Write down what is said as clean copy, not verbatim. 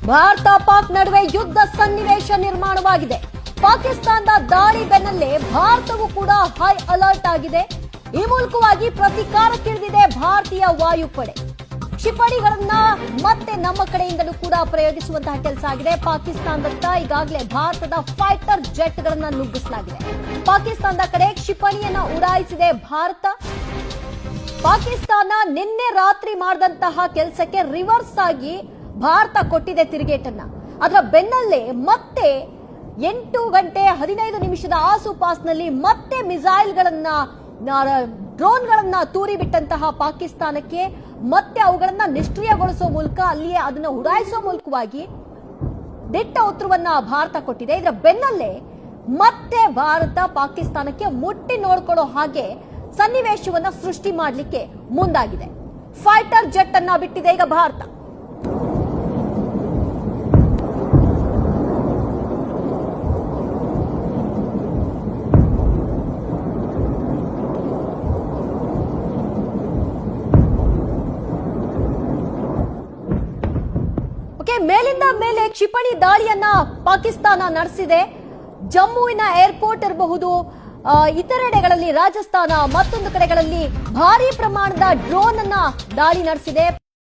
ಭಾರತ ಪಾಕ್ ನಡುವೆ ಯುದ್ಧ ಸನ್ನಿವೇಶ ನಿರ್ಮಾಣವಾಗಿದೆ. ಪಾಕಿಸ್ತಾನದ ದಾಳಿ ಬೆನ್ನಲ್ಲೇ ಭಾರತವು ಕೂಡ ಹೈ ಅಲರ್ಟ್ ಆಗಿದೆ. ಈ ಮೂಲಕವಾಗಿ ಪ್ರತಿಕಾರಕ್ಕಿಳಿದಿದೆ ಭಾರತೀಯ ವಾಯುಪಡೆ. ಕ್ಷಿಪಣಿಗಳನ್ನ ಮತ್ತೆ ನಮ್ಮ ಕಡೆಯಿಂದಲೂ ಕೂಡ ಪ್ರಯೋಗಿಸುವಂತಹ ಕೆಲಸ ಆಗಿದೆ. ಪಾಕಿಸ್ತಾನದತ್ತ ಈಗಾಗಲೇ ಭಾರತದ ಫೈಟರ್ ಜೆಟ್ ಗಳನ್ನ ನುಗ್ಗಿಸಲಾಗಿದೆ. ಪಾಕಿಸ್ತಾನದ ಕಡೆ ಕ್ಷಿಪಣಿಯನ್ನ ಉಡಾಯಿಸಿದೆ ಭಾರತ. ಪಾಕಿಸ್ತಾನ ನಿನ್ನೆ ರಾತ್ರಿ ಮಾಡಿದಂತಹ ಕೆಲಸಕ್ಕೆ ರಿವರ್ಸ್ ಆಗಿ ಭಾರತ ಕೊಟ್ಟಿದೆ ತಿರುಗೇಟನ್ನ. ಅದರ ಬೆನ್ನಲ್ಲೇ ಮತ್ತೆ 8 ಗಂಟೆ 15 ನಿಮಿಷದ ಆಸುಪಾಸ್ನಲ್ಲಿ ಮತ್ತೆ ಮಿಸೈಲ್ಗಳನ್ನ ಡ್ರೋನ್ಗಳನ್ನ ತೂರಿ ಬಿಟ್ಟಂತಹ ಪಾಕಿಸ್ತಾನಕ್ಕೆ ಮತ್ತೆ ಅವುಗಳನ್ನ ನಿಷ್ಕ್ರಿಯಗೊಳಿಸುವ ಮೂಲಕ ಅಲ್ಲಿಯೇ ಅದನ್ನ ಉಡಾಯಿಸುವ ಮೂಲಕವಾಗಿ ದಿಟ್ಟ ಉತ್ತರವನ್ನ ಭಾರತ ಕೊಟ್ಟಿದೆ. ಇದರ ಬೆನ್ನಲ್ಲೇ ಮತ್ತೆ ಭಾರತ ಪಾಕಿಸ್ತಾನಕ್ಕೆ ಮುಟ್ಟಿ ನೋಡ್ಕೊಳ್ಳೋ ಹಾಗೆ ಸನ್ನಿವೇಶವನ್ನ ಸೃಷ್ಟಿ ಮಾಡಲಿಕ್ಕೆ ಮುಂದಾಗಿದೆ. ಫೈಟರ್ ಜೆಟ್ ಅನ್ನ ಬಿಟ್ಟಿದೆ ಈಗ ಭಾರತ. ಮೇಲಿಂದ ಮೇಲೆ ಕ್ಷಿಪಣಿ ದಾಳಿಯನ್ನ ಪಾಕಿಸ್ತಾನ ನಡೆಸಿದೆ. ಜಮ್ಮುವಿನ ಏರ್ಪೋರ್ಟ್ ಇರಬಹುದು, ಇತರೆಡೆಗಳಲ್ಲಿ ರಾಜಸ್ಥಾನ ಮತ್ತೊಂದು ಕಡೆಗಳಲ್ಲಿ ಭಾರಿ ಪ್ರಮಾಣದ ಡ್ರೋನ್ ಅನ್ನ ದಾಳಿ ನಡೆಸಿದೆ.